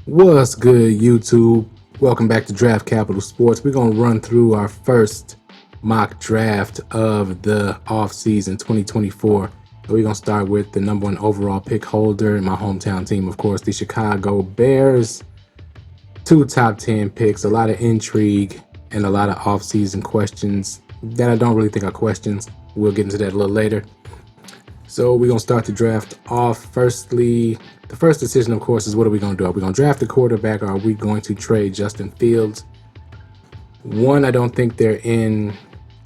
What's good, YouTube? Welcome back to Draft Capital Sports. We're going to run through our first mock draft of the offseason 2024. And we're going to start with the number one overall pick holder, my hometown team, of course, the Chicago Bears. Two top 10 picks, a lot of intrigue, and a lot of offseason questions that I don't really think are questions. We'll get into that a little later. So we're going to start the draft off. Firstly, the first decision, of course, is what are we going to do? Are we going to draft a quarterback, or are we going to trade Justin Fields? One, I don't think they're in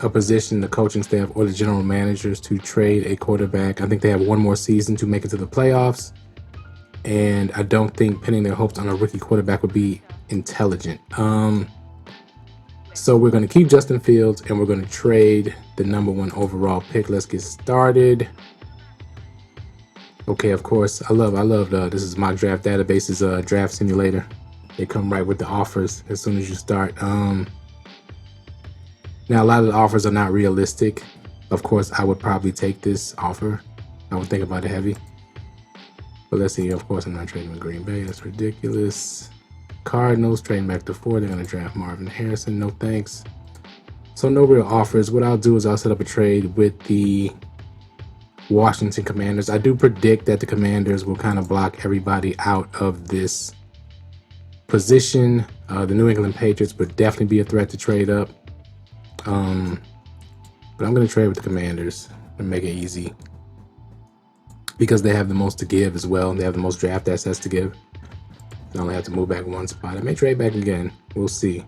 a position, the coaching staff or the general managers, to trade a quarterback. I think they have one more season to make it to the playoffs. And I don't think pinning their hopes on a rookie quarterback would be intelligent. So we're going to keep Justin Fields and we're going to trade the number one overall pick. Let's get started. Okay, of course, I love this is Mock Draft Database's draft simulator. They come right with the offers as soon as you start. Now, a lot of the offers are not realistic. Of course, I would probably take this offer. I would think about it heavy. But let's see, of course, I'm not trading with Green Bay. That's ridiculous. Cardinals, trading back to 4. They're going to draft Marvin Harrison. No thanks. So no real offers. What I'll do is I'll set up a trade with the Washington Commanders. I do predict that the Commanders will kind of block everybody out of this position. The New England Patriots would definitely be a threat to trade up. But I'm going to trade with the Commanders and make it easy because they have the most to give as well. They have the most draft assets to give. I only have to move back one spot. I may trade back again. We'll see.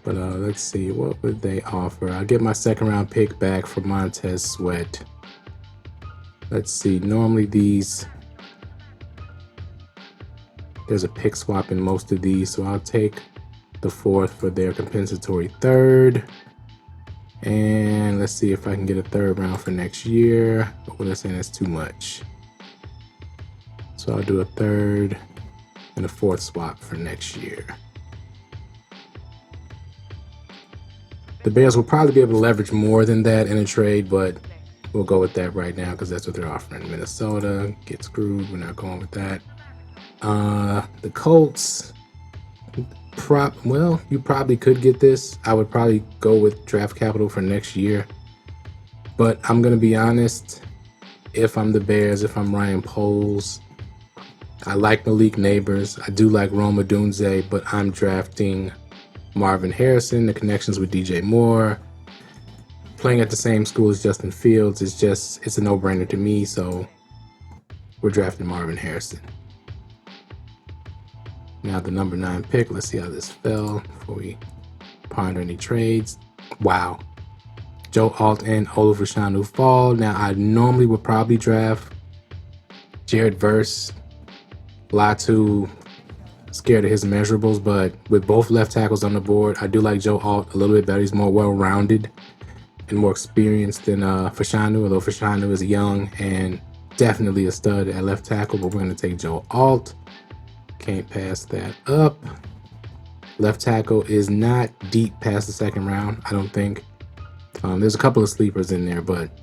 But let's see. What would they offer? I'll get my second round pick back for Montez Sweat. Let's see. Normally there's a pick swap in most of these, so I'll take the 4th for their compensatory 3rd. And let's see if I can get a 3rd round for next year. But what I'm saying, that's too much. So I'll do a 3rd and a 4th swap for next year. The Bears will probably be able to leverage more than that in a trade, but we'll go with that right now because that's what they're offering. Minnesota, get screwed. We're not going with that. The Colts, you probably could get this. I would probably go with draft capital for next year. But I'm going to be honest, if I'm the Bears, if I'm Ryan Poles, I like Malik Neighbors. I do like Rome Odunze, but I'm drafting Marvin Harrison. The connections with DJ Moore, playing at the same school as Justin Fields, it's a no-brainer to me. So we're drafting Marvin Harrison. Now the number 9 pick. Let's see how this fell before we ponder any trades. Wow. Joe Alt and Olufashanu fall. Now I normally would probably draft Jared Verse. Latu, scared of his measurables, but with both left tackles on the board, I do like Joe Alt a little bit better. He's more well-rounded and more experienced than Fashanu, although Fashanu is young and definitely a stud at left tackle, but we're going to take Joe Alt. Can't pass that up. Left tackle is not deep past the 2nd round, I don't think. There's a couple of sleepers in there, but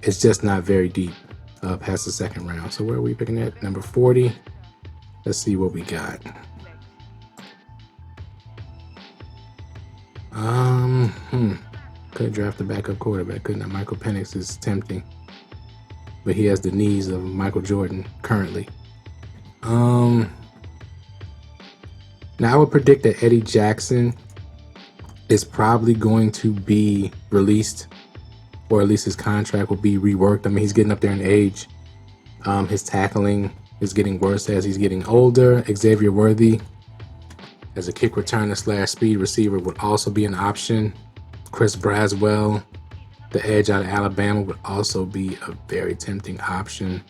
it's just not very deep past the 2nd round. So where are we picking at? Number 40. Let's see what we got. Could draft a backup quarterback, couldn't I? Michael Penix is tempting, but he has the knees of Michael Jordan currently. Now I would predict that Eddie Jackson is probably going to be released, or at least his contract will be reworked. I mean, he's getting up there in age. His tackling is getting worse as he's getting older. Xavier Worthy as a kick returner / speed receiver would also be an option. Chris Braswell, the edge out of Alabama, would also be a very tempting option.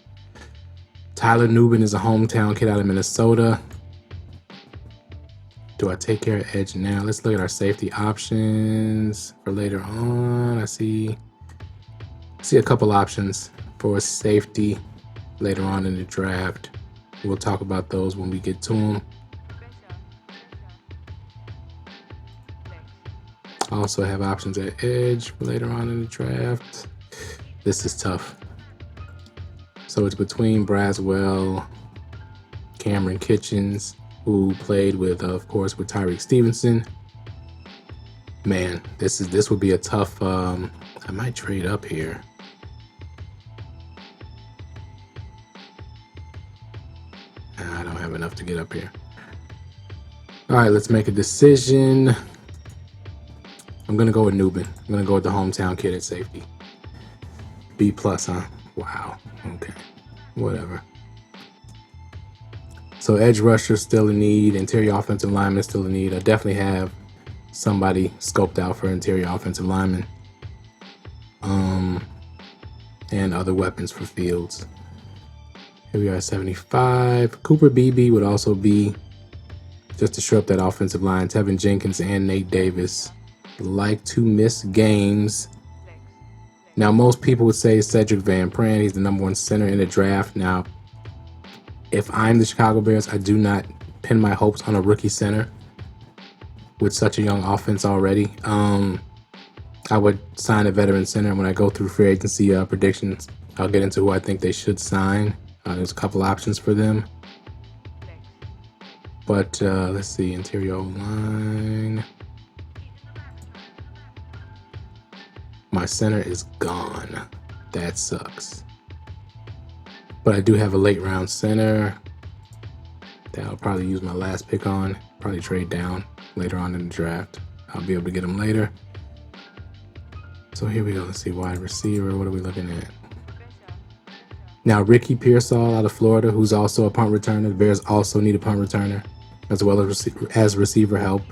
Tyler Nubin is a hometown kid out of Minnesota. Do I take care of edge now? Let's look at our safety options for later on. I see a couple options for safety later on in the draft. We'll talk about those when we get to them. Also have options at edge for later on in the draft. This is tough. So it's between Braswell, Cameron Kitchens, who played with, of course, with Tyreek Stevenson. Man, this would be a tough. I might trade up here. I don't have enough to get up here. All right, let's make a decision. I'm gonna go with Nubin. I'm gonna go with the hometown kid at safety. B+, huh? Wow. Okay. Whatever. So edge rusher still in need. Interior offensive lineman still in need. I definitely have somebody scoped out for interior offensive lineman. And other weapons for Fields. Here we are at 75. Cooper Beebe would also be, just to shore up that offensive line. Tevin Jenkins and Nate Davis like to miss games. Now, most people would say Sedrick Van Pran. He's the #1 center in the draft. Now, if I'm the Chicago Bears, I do not pin my hopes on a rookie center with such a young offense already. I would sign a veteran center. When I go through free agency predictions, I'll get into who I think they should sign. There's a couple options for them. But let's see, interior line. My center is gone. That sucks. But I do have a late round center that I'll probably use my last pick on. Probably trade down later on in the draft. I'll be able to get him later. So here we go. Let's see, wide receiver. What are we looking at? Now, Ricky Pearsall out of Florida, who's also a punt returner. The Bears also need a punt returner, as well as receiver help.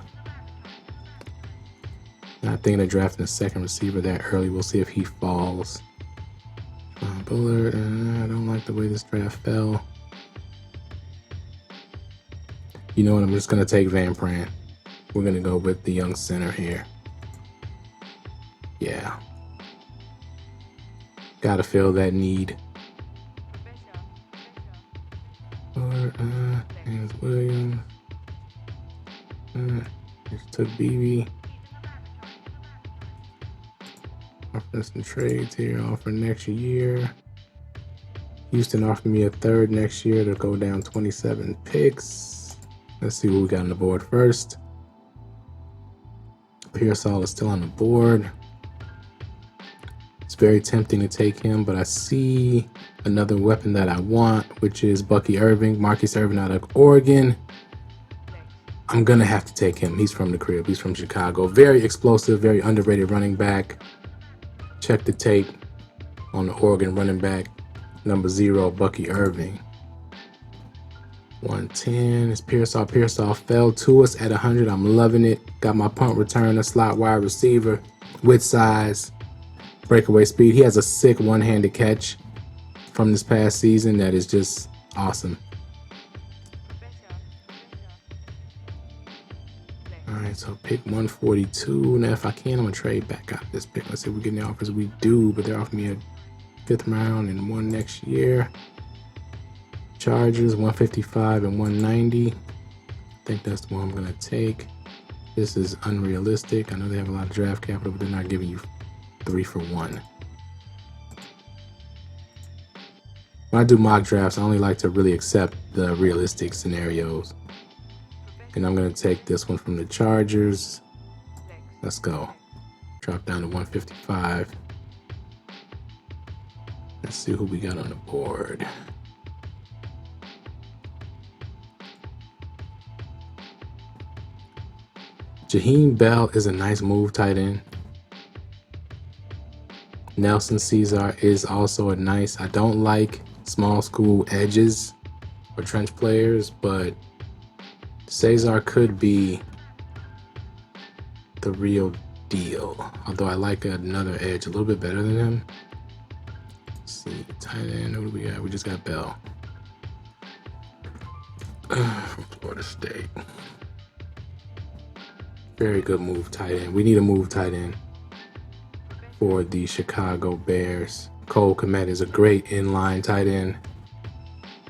Not thinking of drafting a second receiver that early. We'll see if he falls. Bullard, I don't like the way this draft fell. You know what? I'm just going to take Van Pran. We're going to go with the young center here. Yeah. Got to fill that need. James Williams. Just took BB. Offering some trades here. Offer next year. Houston offered me a third next year to go down 27 picks. Let's see what we got on the board first. Pearsall is still on the board. It's very tempting to take him, but I see another weapon that I want, which is Bucky Irving, Marcus Irving out of Oregon. I'm going to have to take him. He's from the crib. He's from Chicago. Very explosive, very underrated running back. Check the tape on the Oregon running back, #0, Bucky Irving. 110 is Pearsall. Pearsall fell to us at 100. I'm loving it. Got my punt returner, slot wide receiver, with size, breakaway speed. He has a sick one-handed catch from this past season that is just awesome. All right, so pick 142. Now, if I can, I'm going to trade back out this pick. Let's see if we get any offers. We do, but they're offering me a 5th round and one next year. Chargers, 155 and 190. I think that's the one I'm going to take. This is unrealistic. I know they have a lot of draft capital, but they're not giving you 3 for 1. When I do mock drafts, I only like to really accept the realistic scenarios. And I'm going to take this one from the Chargers. Let's go. Drop down to 155. Let's see who we got on the board. Jaheim Bell is a nice move, tight end. Nelson Caesar is also a nice. I don't like small school edges or trench players, but Caesar could be the real deal. Although I like another edge a little bit better than him. Let's see, tight end, who do we got? We just got Bell. From Florida State. Very good move, tight end. We need a move tight end for the Chicago Bears. Cole Kmet is a great inline tight end,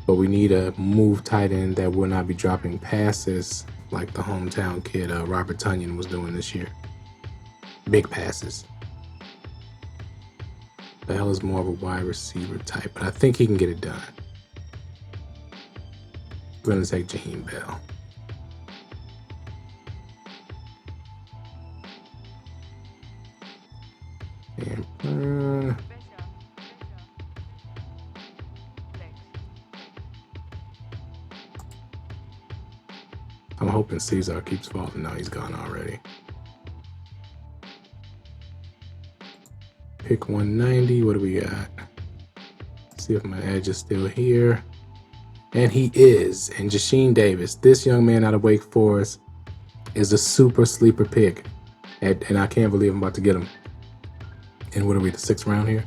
but we need a move tight end that will not be dropping passes like the hometown kid Robert Tonyan was doing this year. Big passes. Bell is more of a wide receiver type, but I think he can get it done. We're going to take Jaheim Bell. And I'm hoping Cesar keeps falling. No, he's gone already. Pick 190. What do we got? Let's see if my edge is still here. And he is. And Jasheem Davis, this young man out of Wake Forest, is a super sleeper pick. And I can't believe I'm about to get him. And what are we, the 6th round here?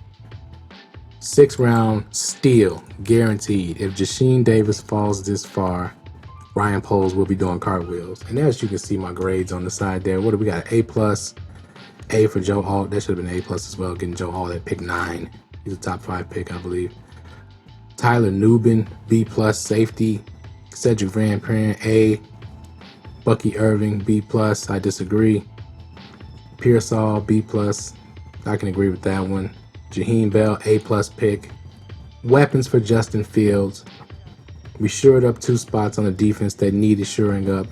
6th round steal, guaranteed. If Jasheem Davis falls this far, Ryan Poles will be doing cartwheels. And as you can see my grades on the side there, what do we got? A+, A for Joe Alt. That should have been A+ as well, getting Joe Alt at pick 9. He's a top 5 pick, I believe. Tyler Nubin, B+, safety. Sedrick Van Pran, A. Bucky Irving, B+, I disagree. Pearsall, B+, I can agree with that one. Jaheim Bell, A+ pick. Weapons for Justin Fields. We shored up 2 spots on the defense that needed shoring up.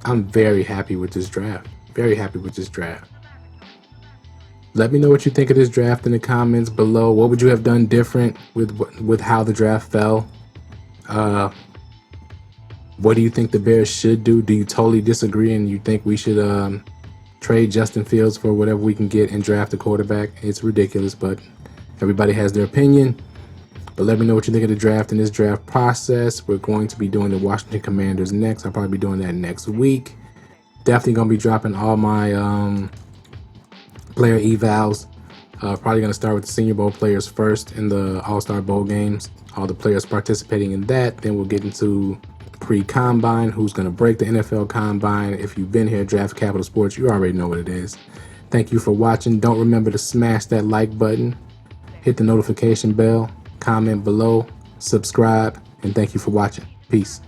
I'm very happy with this draft. Very happy with this draft. Let me know what you think of this draft in the comments below. What would you have done different with how the draft fell? What do you think the Bears should do? Do you totally disagree and you think we should trade Justin Fields for whatever we can get and draft a quarterback? It's ridiculous, but everybody has their opinion. But let me know what you think of the draft and this draft process. We're going to be doing the Washington Commanders next. I'll probably be doing that next week. Definitely going to be dropping all my player evals. Probably going to start with the Senior Bowl players first in the All-Star Bowl games. All the players participating in that. Then we'll get into pre-combine, who's going to break the NFL combine. If you've been here at Draft Capital Sports, you already know what it is. Thank you for watching. Don't remember to smash that like button, hit the notification bell, comment below, subscribe, and thank you for watching. Peace.